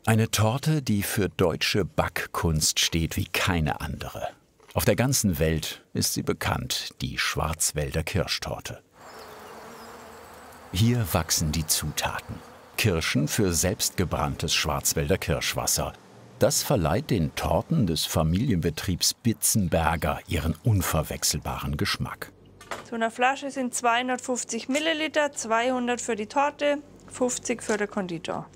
Eine Torte, die für deutsche Backkunst steht wie keine andere. Auf der ganzen Welt ist sie bekannt, die Schwarzwälder Kirschtorte. Hier wachsen die Zutaten. Kirschen für selbstgebranntes Schwarzwälder Kirschwasser. Das verleiht den Torten des Familienbetriebs Bitzenberger ihren unverwechselbaren Geschmack. So eine Flasche sind 250 Milliliter, 200 für die Torte, 50 für den Konditor.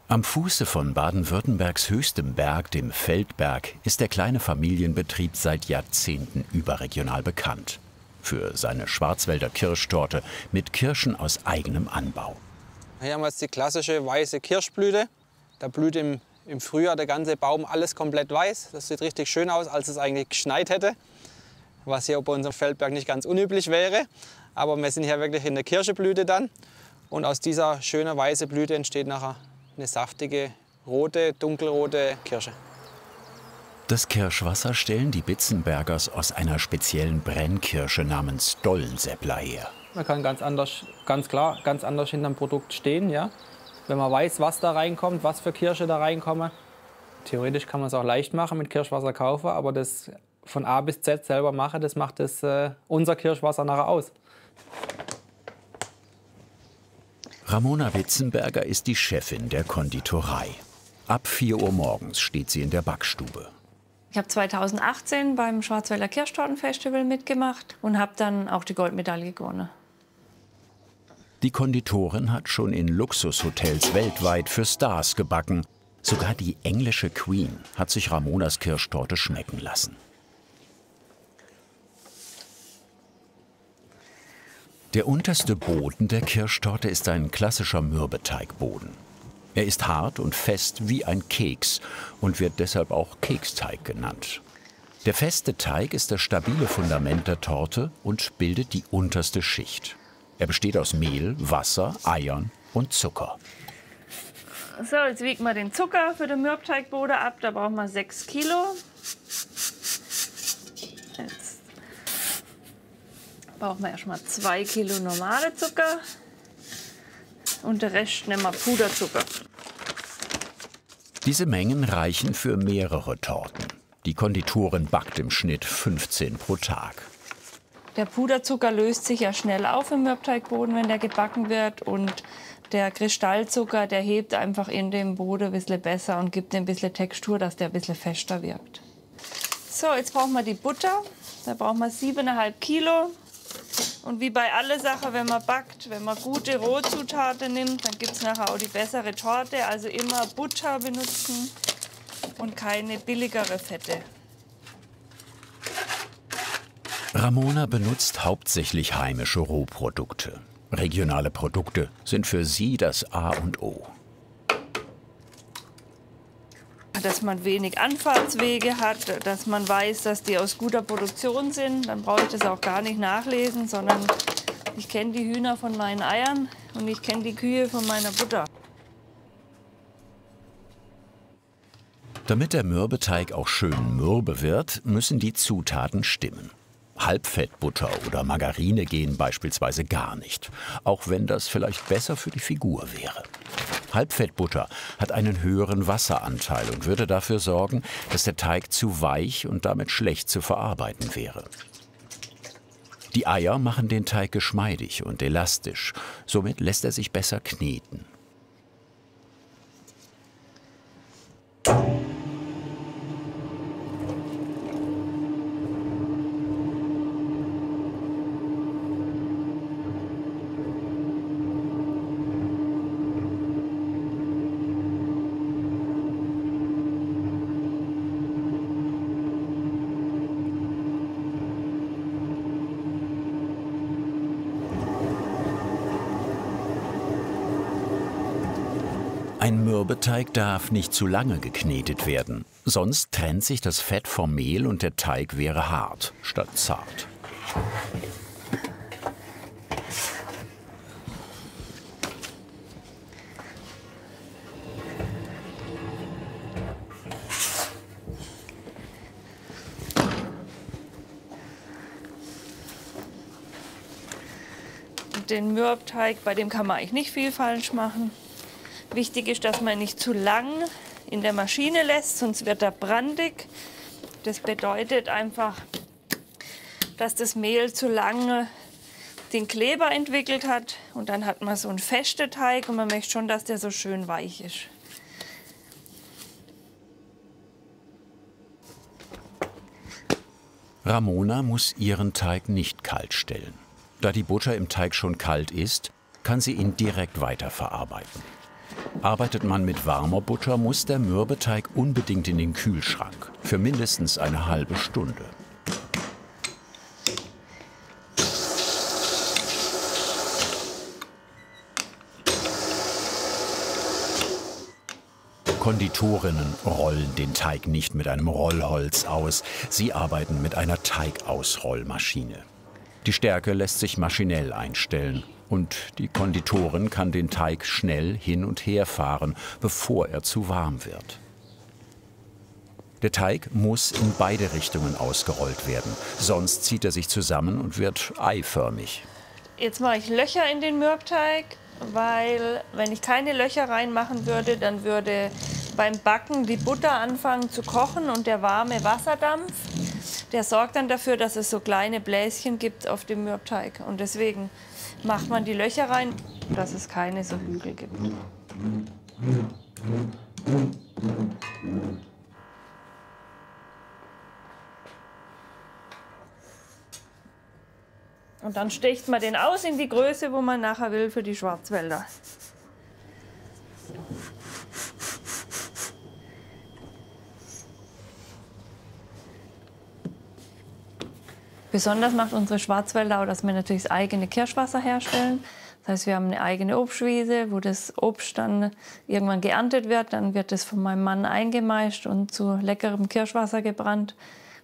Am Fuße von Baden-Württembergs höchstem Berg, dem Feldberg, ist der kleine Familienbetrieb seit Jahrzehnten überregional bekannt. Für seine Schwarzwälder Kirschtorte mit Kirschen aus eigenem Anbau. Hier haben wir jetzt die klassische weiße Kirschblüte. Da blüht im Frühjahr der ganze Baum alles komplett weiß. Das sieht richtig schön aus, als es eigentlich geschneit hätte. Was hier bei unserem Feldberg nicht ganz unüblich wäre. Aber wir sind hier wirklich in der Kirscheblüte dann. Und aus dieser schönen weißen Blüte entsteht nachher eine saftige, rote, dunkelrote Kirsche. Das Kirschwasser stellen die Bitzenbergers aus einer speziellen Brennkirsche namens Dollenseppler her. Man kann ganz klar, ganz anders hinterm Produkt stehen. Ja? Wenn man weiß, was da reinkommt, was für Kirsche da reinkommen. Theoretisch kann man es auch leicht machen, mit Kirschwasser kaufen, aber das von A bis Z selber machen, das macht unser Kirschwasser nachher aus. Ramona Bitzenberger ist die Chefin der Konditorei. Ab 4 Uhr morgens steht sie in der Backstube. Ich habe 2018 beim Schwarzwälder Kirschtortenfestival mitgemacht und habe dann auch die Goldmedaille gewonnen. Die Konditorin hat schon in Luxushotels weltweit für Stars gebacken. Sogar die englische Queen hat sich Ramonas Kirschtorte schmecken lassen. Der unterste Boden der Kirschtorte ist ein klassischer Mürbeteigboden. Er ist hart und fest wie ein Keks und wird deshalb auch Keksteig genannt. Der feste Teig ist das stabile Fundament der Torte und bildet die unterste Schicht. Er besteht aus Mehl, Wasser, Eiern und Zucker. So, jetzt wiegen wir den Zucker für den Mürbteigboden ab. Da brauchen wir 6 Kilo. Jetzt brauchen wir erstmal 2 Kilo normale Zucker. Und den Rest nehmen wir Puderzucker. Diese Mengen reichen für mehrere Torten. Die Konditorin backt im Schnitt 15 pro Tag. Der Puderzucker löst sich ja schnell auf im Mürbteigboden, wenn der gebacken wird. Und der Kristallzucker, der hebt einfach in dem Boden ein bisschen besser und gibt ein bisschen Textur, dass der ein bisschen fester wirkt. So, jetzt brauchen wir die Butter. Da brauchen wir 7,5 Kilo. Und wie bei allen Sachen, wenn man backt, wenn man gute Rohzutaten nimmt, dann gibt es nachher auch die bessere Torte. Also immer Butter benutzen und keine billigere Fette. Ramona benutzt hauptsächlich heimische Rohprodukte. Regionale Produkte sind für sie das A und O. Dass man wenig Anfahrtswege hat, dass man weiß, dass die aus guter Produktion sind. Dann brauche ich das auch gar nicht nachlesen, sondern ich kenne die Hühner von meinen Eiern und ich kenne die Kühe von meiner Butter. Damit der Mürbeteig auch schön mürbe wird, müssen die Zutaten stimmen. Halbfettbutter oder Margarine gehen beispielsweise gar nicht, auch wenn das vielleicht besser für die Figur wäre. Halbfettbutter hat einen höheren Wasseranteil und würde dafür sorgen, dass der Teig zu weich und damit schlecht zu verarbeiten wäre. Die Eier machen den Teig geschmeidig und elastisch, somit lässt er sich besser kneten. Ein Mürbeteig darf nicht zu lange geknetet werden, sonst trennt sich das Fett vom Mehl und der Teig wäre hart statt zart. den Mürbteig, bei dem kann man eigentlich nicht viel falsch machen. Wichtig ist, dass man ihn nicht zu lang in der Maschine lässt, sonst wird er brandig. Das bedeutet einfach, dass das Mehl zu lange den Kleber entwickelt hat und dann hat man so einen festen Teig und man möchte schon, dass der so schön weich ist. Ramona muss ihren Teig nicht kalt stellen. Da die Butter im Teig schon kalt ist, kann sie ihn direkt weiterverarbeiten. Arbeitet man mit warmer Butter, muss der Mürbeteig unbedingt in den Kühlschrank, für mindestens eine halbe Stunde. Konditorinnen rollen den Teig nicht mit einem Rollholz aus, sie arbeiten mit einer Teigausrollmaschine. Die Stärke lässt sich maschinell einstellen und die Konditorin kann den Teig schnell hin und her fahren, bevor er zu warm wird. Der Teig muss in beide Richtungen ausgerollt werden, sonst zieht er sich zusammen und wird eiförmig. Jetzt mache ich Löcher in den Mürbteig, weil wenn ich keine Löcher reinmachen würde, dann würde beim Backen die Butter anfangen zu kochen und der warme Wasserdampf, der sorgt dann dafür, dass es so kleine Bläschen gibt auf dem Mürbteig. Und deswegen macht man die Löcher rein, dass es keine so Hügel gibt. Und dann sticht man den aus in die Größe, wo man nachher will für die Schwarzwälder. Besonders macht unsere Schwarzwälder auch, dass wir natürlich das eigene Kirschwasser herstellen. Das heißt, wir haben eine eigene Obstwiese, wo das Obst dann irgendwann geerntet wird. Dann wird es von meinem Mann eingemeischt und zu leckerem Kirschwasser gebrannt.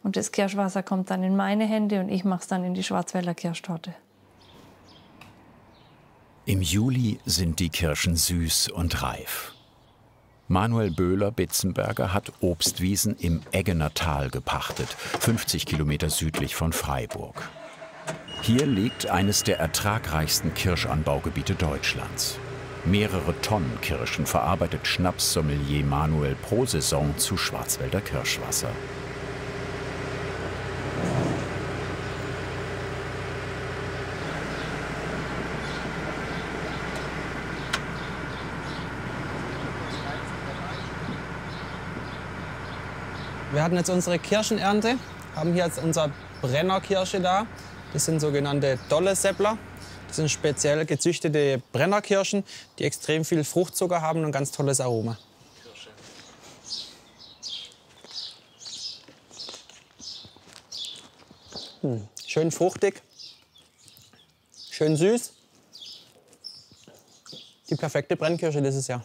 Und das Kirschwasser kommt dann in meine Hände und ich mache es dann in die Schwarzwälder Kirschtorte. Im Juli sind die Kirschen süß und reif. Manuel Böhler-Bitzenberger hat Obstwiesen im Eggener Tal gepachtet, 50 Kilometer südlich von Freiburg. Hier liegt eines der ertragreichsten Kirschanbaugebiete Deutschlands. Mehrere Tonnen Kirschen verarbeitet Schnapssommelier Manuel pro Saison zu Schwarzwälder Kirschwasser. Wir hatten jetzt unsere Kirschenernte, haben hier jetzt unser Brennerkirsche da. Das sind sogenannte Dolle-Seppler. Das sind speziell gezüchtete Brennerkirschen, die extrem viel Fruchtzucker haben und ein ganz tolles Aroma. Schön fruchtig, schön süß. Die perfekte Brennkirsche dieses Jahr.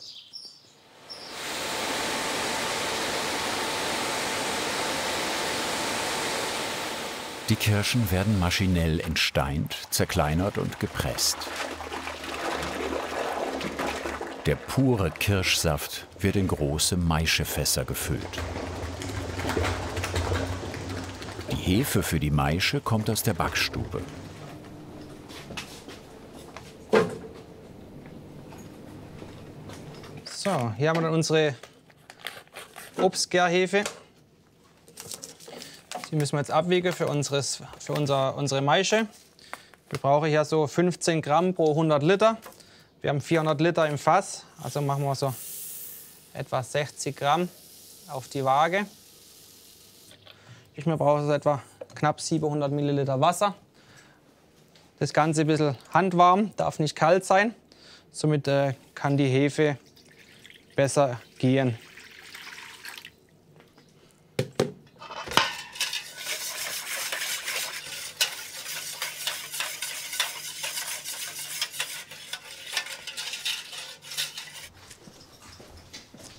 Die Kirschen werden maschinell entsteint, zerkleinert und gepresst. Der pure Kirschsaft wird in große Maischefässer gefüllt. Die Hefe für die Maische kommt aus der Backstube. So, hier haben wir dann unsere Obstgärhefe. Die müssen wir jetzt abwiegen für unsere Maische. Wir brauchen hier so 15 Gramm pro 100 Liter. Wir haben 400 Liter im Fass, also machen wir so etwa 60 Gramm auf die Waage. Wir brauchen so etwa knapp 700 Milliliter Wasser. Das Ganze ein bisschen handwarm, darf nicht kalt sein. Somit kann die Hefe besser gehen.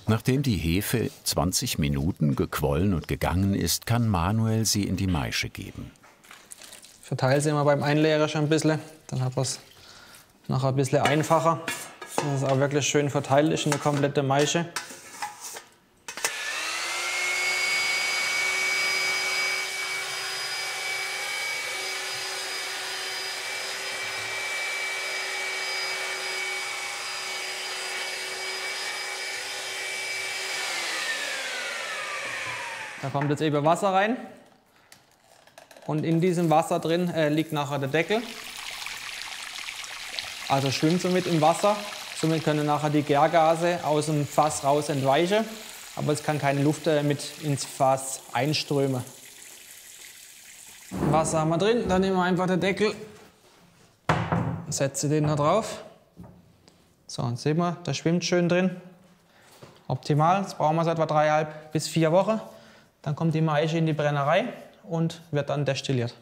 Nachdem die Hefe 20 Minuten gequollen und gegangen ist, kann Manuel sie in die Maische geben. Ich verteile sie immer beim Einleeren schon ein bisschen, dann hat man es nachher ein bisschen einfacher. Dass es auch wirklich schön verteilt ist in der komplette Maische. Da kommt jetzt eben Wasser rein. Und in diesem Wasser drin liegt nachher der Deckel. Also schwimmt somit im Wasser. Somit können nachher die Gärgase aus dem Fass raus entweichen. Aber es kann keine Luft mit ins Fass einströmen. Wasser haben wir drin, dann nehmen wir einfach den Deckel, setze den da drauf. So, und sehen wir, der schwimmt schön drin. Optimal, das brauchen wir so etwa 3,5 bis 4 Wochen. Dann kommt die Maische in die Brennerei und wird dann destilliert.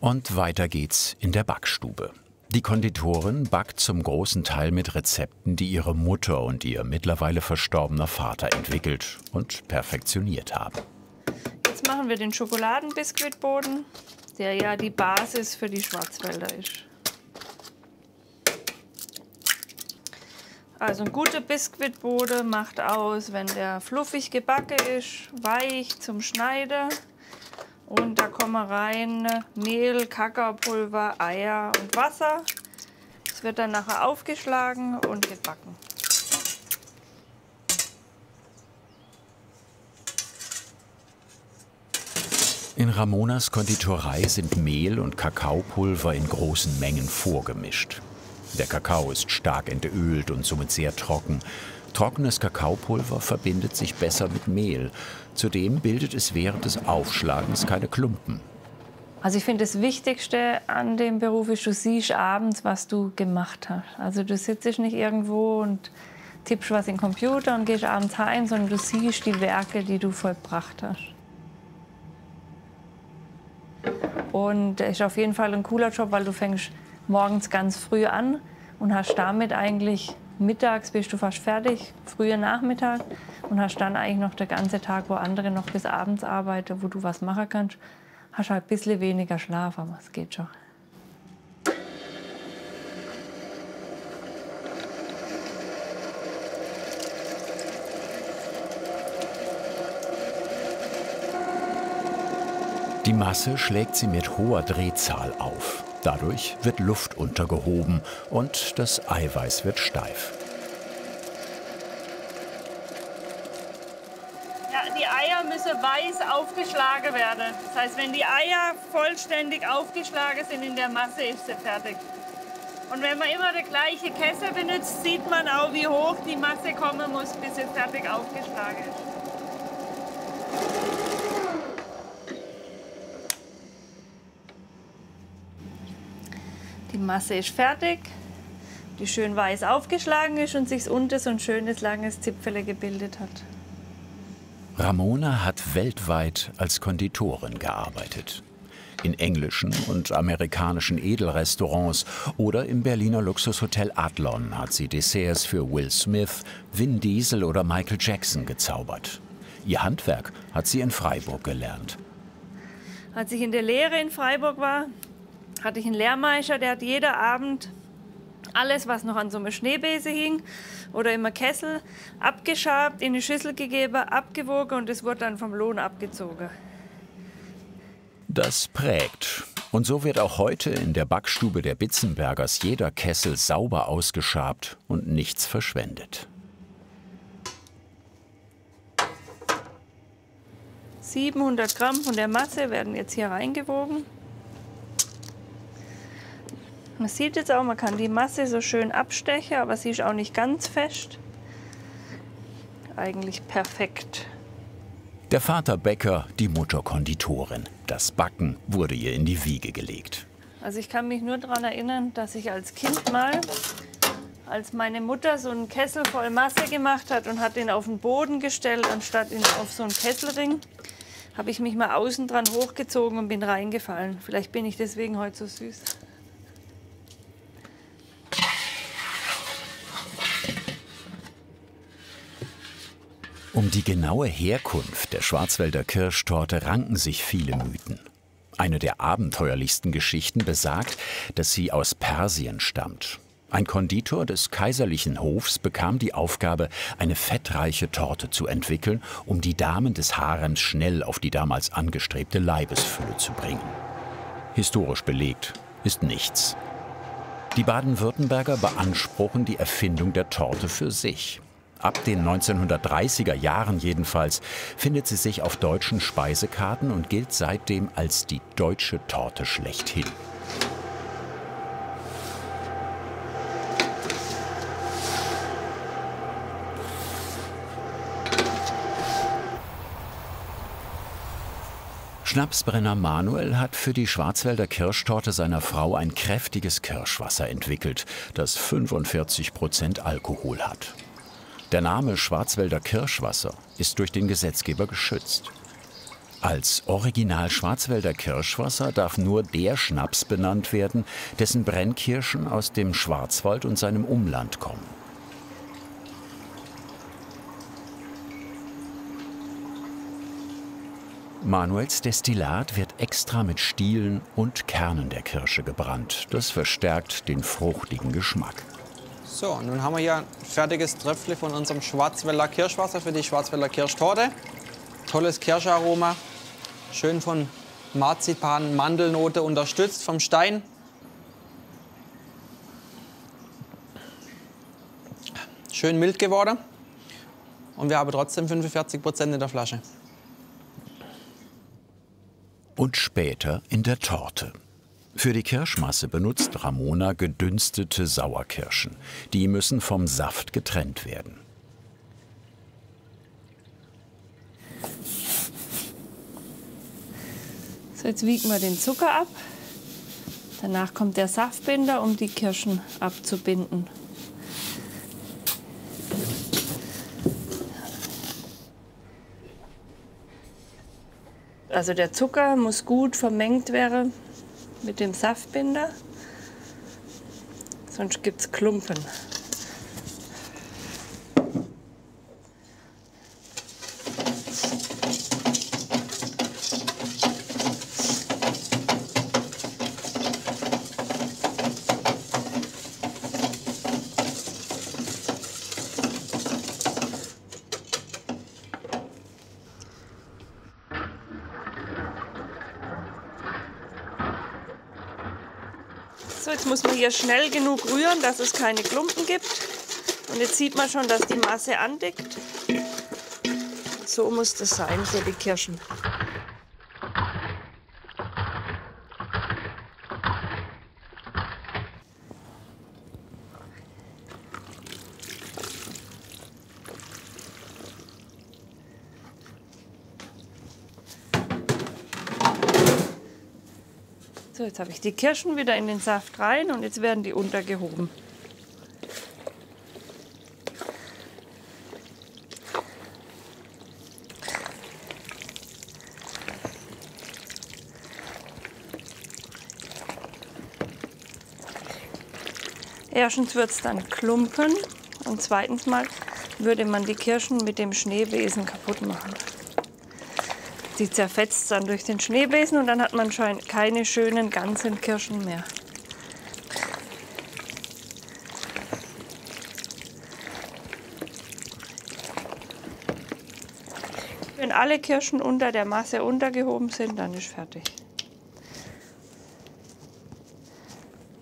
Und weiter geht's in der Backstube. Die Konditorin backt zum großen Teil mit Rezepten, die ihre Mutter und ihr mittlerweile verstorbener Vater entwickelt und perfektioniert haben. Jetzt machen wir den Schokoladenbiskuitboden, der ja die Basis für die Schwarzwälder ist. Also ein guter Biskuitboden macht aus, wenn der fluffig gebacken ist, weich zum Schneiden. Und da kommen rein Mehl, Kakaopulver, Eier und Wasser. Es wird dann nachher aufgeschlagen und gebacken. In Ramonas Konditorei sind Mehl und Kakaopulver in großen Mengen vorgemischt. Der Kakao ist stark entölt und somit sehr trocken. Trockenes Kakaopulver verbindet sich besser mit Mehl. Zudem bildet es während des Aufschlagens keine Klumpen. Also ich finde, das Wichtigste an dem Beruf ist, du siehst abends, was du gemacht hast. Also du sitzt nicht irgendwo und tippst was in den Computer und gehst abends heim, sondern du siehst die Werke, die du vollbracht hast. Und das ist auf jeden Fall ein cooler Job, weil du fängst morgens ganz früh an und hast damit eigentlich mittags bist du fast fertig, früher Nachmittag und hast dann eigentlich noch den ganzen Tag, wo andere noch bis abends arbeiten, wo du was machen kannst, hast halt ein bisschen weniger Schlaf, aber es geht schon. Die Masse schlägt sie mit hoher Drehzahl auf. Dadurch wird Luft untergehoben und das Eiweiß wird steif. Ja, die Eier müssen weiß aufgeschlagen werden. Das heißt, wenn die Eier vollständig aufgeschlagen sind in der Masse, ist sie fertig. Und wenn man immer den gleichen Kessel benutzt, sieht man auch, wie hoch die Masse kommen muss, bis sie fertig aufgeschlagen ist. Die Masse ist fertig, die schön weiß aufgeschlagen ist und sich unten so ein schönes, langes Zipfel gebildet hat. Ramona hat weltweit als Konditorin gearbeitet. In englischen und amerikanischen Edelrestaurants oder im Berliner Luxushotel Adlon hat sie Desserts für Will Smith, Vin Diesel oder Michael Jackson gezaubert. Ihr Handwerk hat sie in Freiburg gelernt. Als ich in der Lehre in Freiburg war, hatte ich einen Lehrmeister, der hat jeden Abend alles, was noch an so einem Schneebesen hing oder im Kessel, abgeschabt, in eine Schüssel gegeben, abgewogen und es wurde dann vom Lohn abgezogen. Das prägt. Und so wird auch heute in der Backstube der Bitzenbergers jeder Kessel sauber ausgeschabt und nichts verschwendet. 700 Gramm von der Masse werden jetzt hier reingewogen. Man sieht jetzt auch, man kann die Masse so schön abstechen, aber sie ist auch nicht ganz fest. Eigentlich perfekt. Der Vater Bäcker, die Mutter Konditorin. Das Backen wurde ihr in die Wiege gelegt. Also ich kann mich nur daran erinnern, dass ich als Kind mal, als meine Mutter so einen Kessel voll Masse gemacht hat und hat den auf den Boden gestellt, anstatt ihn auf so einen Kesselring, habe ich mich mal außen dran hochgezogen und bin reingefallen. Vielleicht bin ich deswegen heute so süß. Um die genaue Herkunft der Schwarzwälder Kirschtorte ranken sich viele Mythen. Eine der abenteuerlichsten Geschichten besagt, dass sie aus Persien stammt. Ein Konditor des kaiserlichen Hofs bekam die Aufgabe, eine fettreiche Torte zu entwickeln, um die Damen des Harems schnell auf die damals angestrebte Leibesfülle zu bringen. Historisch belegt ist nichts. Die Baden-Württemberger beanspruchen die Erfindung der Torte für sich. Ab den 1930er Jahren jedenfalls findet sie sich auf deutschen Speisekarten und gilt seitdem als die deutsche Torte schlechthin. Schnapsbrenner Manuel hat für die Schwarzwälder Kirschtorte seiner Frau ein kräftiges Kirschwasser entwickelt, das 45% Alkohol hat. Der Name Schwarzwälder Kirschwasser ist durch den Gesetzgeber geschützt. Als Original Schwarzwälder Kirschwasser darf nur der Schnaps benannt werden, dessen Brennkirschen aus dem Schwarzwald und seinem Umland kommen. Manuels Destillat wird extra mit Stielen und Kernen der Kirsche gebrannt. Das verstärkt den fruchtigen Geschmack. So, nun haben wir hier ein fertiges Tröpfchen von unserem Schwarzwälder Kirschwasser für die Schwarzwälder Kirschtorte. Tolles Kirscharoma, schön von Marzipan, Mandelnote unterstützt vom Stein. Schön mild geworden und wir haben trotzdem 45% in der Flasche. Und später in der Torte. Für die Kirschmasse benutzt Ramona gedünstete Sauerkirschen. Die müssen vom Saft getrennt werden. So, jetzt wiegen wir den Zucker ab. Danach kommt der Saftbinder, um die Kirschen abzubinden. Also der Zucker muss gut vermengt werden mit dem Saftbinder, sonst gibt es Klumpen. So, jetzt muss man hier schnell genug rühren, dass es keine Klumpen gibt. Und jetzt sieht man schon, dass die Masse andickt. So muss das sein für die Kirschen. So, jetzt habe ich die Kirschen wieder in den Saft rein und jetzt werden die untergehoben. Erstens wird es dann klumpen und zweitens mal würde man die Kirschen mit dem Schneebesen kaputt machen. Die zerfetzt dann durch den Schneebesen und dann hat man schon keine schönen ganzen Kirschen mehr. Wenn alle Kirschen unter der Masse untergehoben sind, dann ist fertig.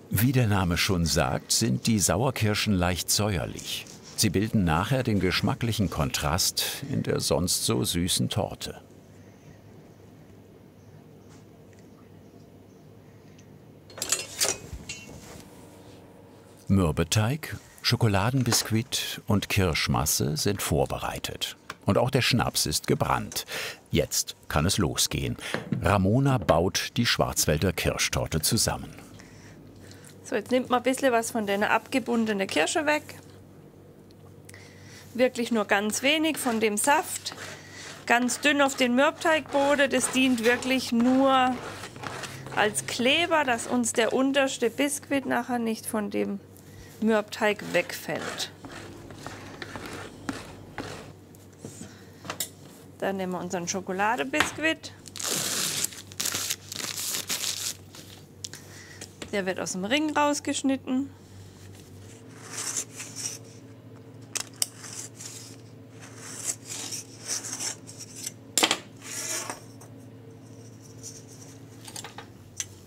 Wie der Name schon sagt, sind die Sauerkirschen leicht säuerlich. Sie bilden nachher den geschmacklichen Kontrast in der sonst so süßen Torte. Mürbeteig, Schokoladenbiskuit und Kirschmasse sind vorbereitet. Und auch der Schnaps ist gebrannt. Jetzt kann es losgehen. Ramona baut die Schwarzwälder Kirschtorte zusammen. So, jetzt nimmt man ein bisschen was von der abgebundenen Kirsche weg. Wirklich nur ganz wenig von dem Saft. Ganz dünn auf den Mürbteigboden. Das dient wirklich nur als Kleber, dass uns der unterste Biskuit nachher nicht von dem Mürbteig wegfällt. Dann nehmen wir unseren Schokoladebiskuit. Der wird aus dem Ring rausgeschnitten.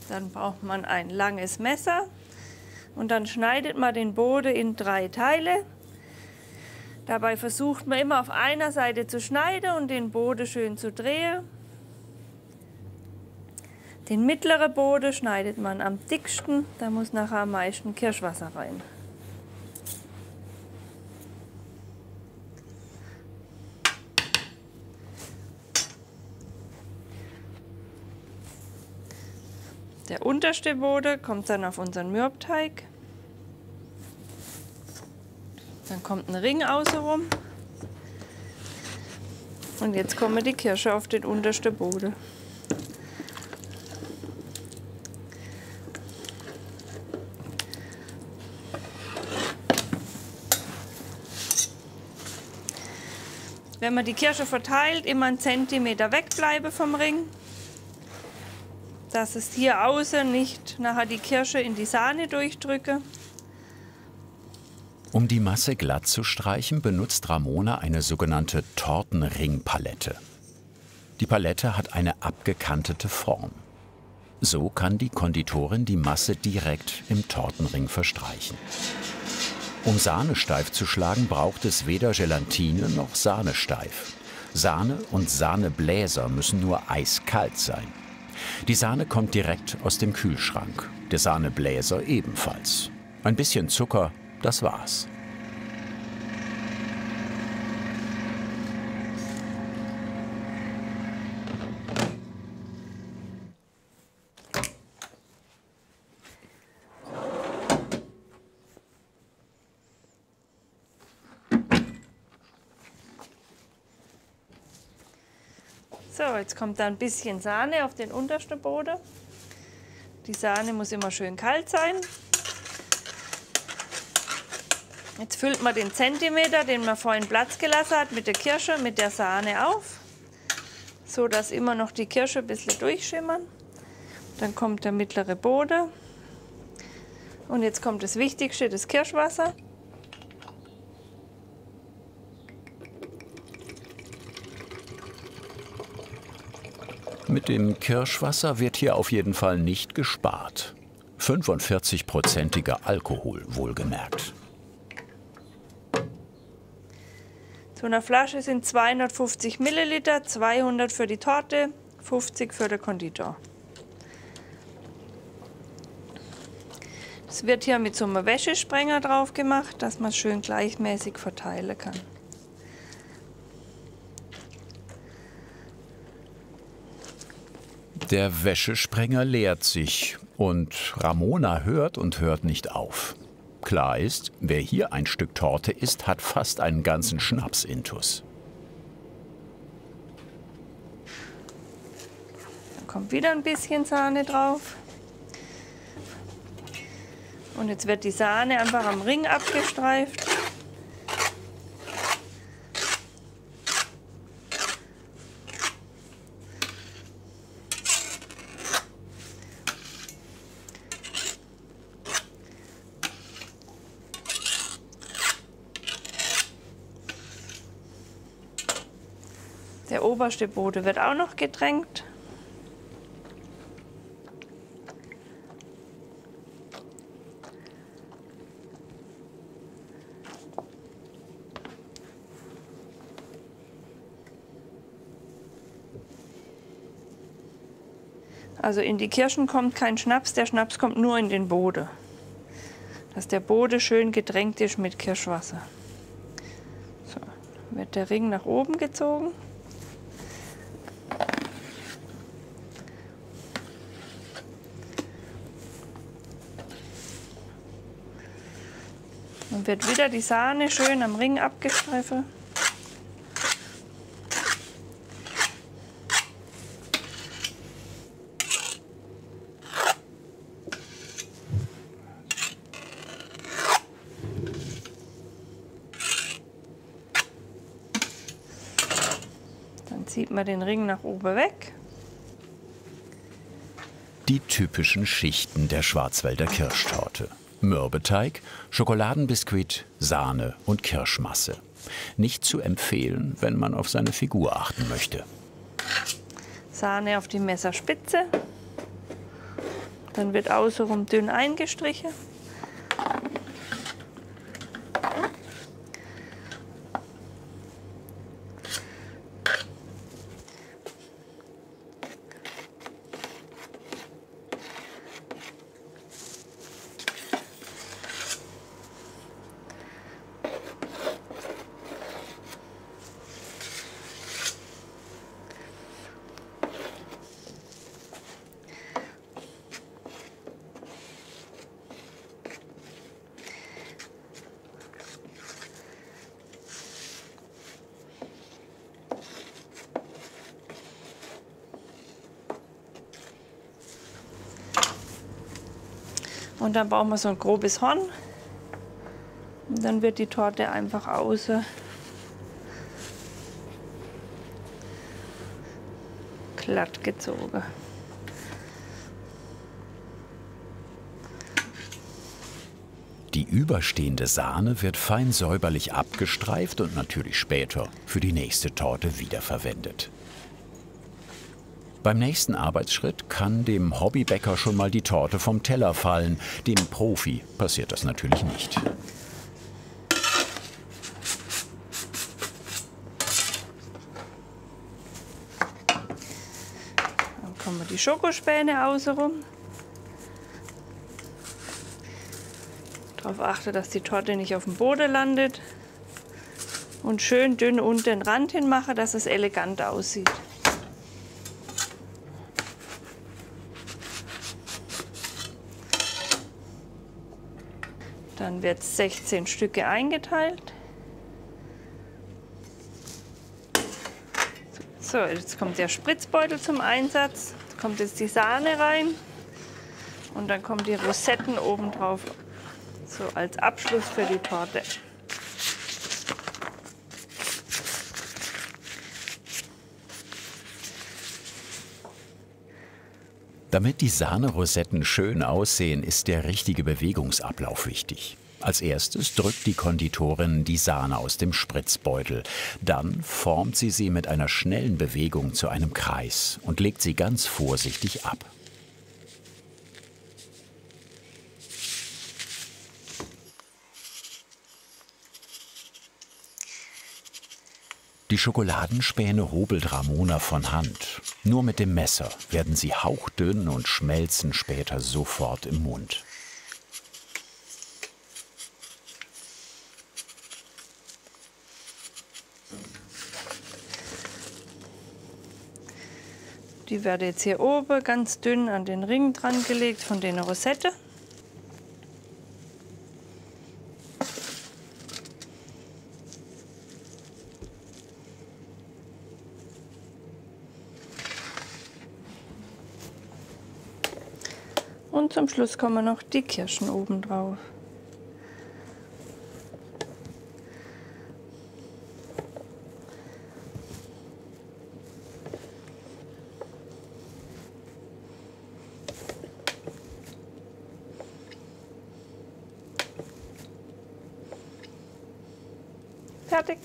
Dann braucht man ein langes Messer Und dann schneidet man den Boden in 3 Teile. Dabei versucht man immer auf einer Seite zu schneiden und den Boden schön zu drehen. Den mittleren Boden schneidet man am dicksten, da muss nachher am meisten Kirschwasser rein. Der unterste Boden kommt dann auf unseren Mürbteig. Dann kommt ein Ring außenrum. Und jetzt kommen die Kirsche auf den untersten Boden. Wenn man die Kirsche verteilt, immer 1 Zentimeter wegbleiben vom Ring, dass es hier außen nicht nachher die Kirsche in die Sahne durchdrücke. Um die Masse glatt zu streichen, benutzt Ramona eine sogenannte Tortenringpalette. Die Palette hat eine abgekantete Form. So kann die Konditorin die Masse direkt im Tortenring verstreichen. Um Sahne steif zu schlagen, braucht es weder Gelatine noch Sahne steif. Sahne und Sahnebläser müssen nur eiskalt sein. Die Sahne kommt direkt aus dem Kühlschrank, der Sahnebläser ebenfalls. Ein bisschen Zucker, das war's. So, jetzt kommt da ein bisschen Sahne auf den untersten Boden. Die Sahne muss immer schön kalt sein. Jetzt füllt man den Zentimeter, den man vorhin Platz gelassen hat, mit der Kirsche, mit der Sahne auf, so dass immer noch die Kirsche ein bisschen durchschimmern. Dann kommt der mittlere Boden. Und jetzt kommt das Wichtigste, das Kirschwasser. Mit dem Kirschwasser wird hier auf jeden Fall nicht gespart. 45%iger Alkohol, wohlgemerkt. So eine Flasche sind 250 Milliliter, 200 für die Torte, 50 für den Konditor. Es wird hier mit so einem Wäschesprenger drauf gemacht, dass man es schön gleichmäßig verteilen kann. Der Wäschesprenger leert sich und Ramona hört und hört nicht auf. Klar ist, wer hier ein Stück Torte isst, hat fast einen ganzen Schnaps-Intus. Dann kommt wieder ein bisschen Sahne drauf. Und jetzt wird die Sahne einfach am Ring abgestreift. Der oberste Boden wird auch noch getränkt. Also in die Kirschen kommt kein Schnaps, der Schnaps kommt nur in den Boden. Dass der Boden schön getränkt ist mit Kirschwasser. So, wird der Ring nach oben gezogen. Dann wird wieder die Sahne schön am Ring abgestreift. Dann zieht man den Ring nach oben weg. Die typischen Schichten der Schwarzwälder Kirschtorte. Mürbeteig, Schokoladenbiskuit, Sahne und Kirschmasse. Nicht zu empfehlen, wenn man auf seine Figur achten möchte. Sahne auf die Messerspitze. Dann wird außenrum dünn eingestrichen. Und dann brauchen wir so ein grobes Horn. Und dann wird die Torte einfach außen glatt gezogen. Die überstehende Sahne wird fein säuberlich abgestreift und natürlich später für die nächste Torte wiederverwendet. Beim nächsten Arbeitsschritt kann dem Hobbybäcker schon mal die Torte vom Teller fallen. Dem Profi passiert das natürlich nicht. Dann kommen die Schokospäne außenrum. Darauf achten, dass die Torte nicht auf dem Boden landet. Und schön dünn unten den Rand hinmachen, dass es elegant aussieht. Dann wird es 16 Stücke eingeteilt. So, jetzt kommt der Spritzbeutel zum Einsatz. Jetzt kommt jetzt die Sahne rein und dann kommen die Rosetten oben drauf. So als Abschluss für die Torte. Damit die Sahnerosetten schön aussehen, ist der richtige Bewegungsablauf wichtig. Als erstes drückt die Konditorin die Sahne aus dem Spritzbeutel. Dann formt sie mit einer schnellen Bewegung zu einem Kreis und legt sie ganz vorsichtig ab. Die Schokoladenspäne hobelt Ramona von Hand. Nur mit dem Messer werden sie hauchdünn und schmelzen später sofort im Mund. Die werden jetzt hier oben ganz dünn an den Ring dran gelegt von der Rosette. Und zum Schluss kommen noch die Kirschen oben drauf. Fertig.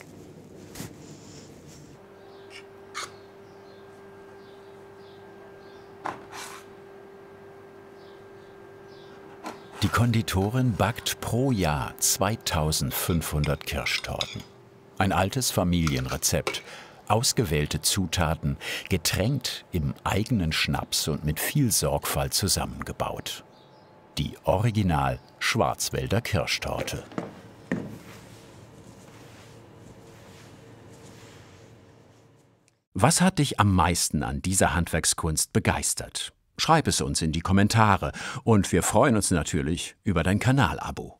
Die Konditorin backt pro Jahr 2500 Kirschtorten. Ein altes Familienrezept, ausgewählte Zutaten, getränkt im eigenen Schnaps und mit viel Sorgfalt zusammengebaut. Die Original Schwarzwälder Kirschtorte. Was hat dich am meisten an dieser Handwerkskunst begeistert? Schreib es uns in die Kommentare und wir freuen uns natürlich über dein Kanalabo.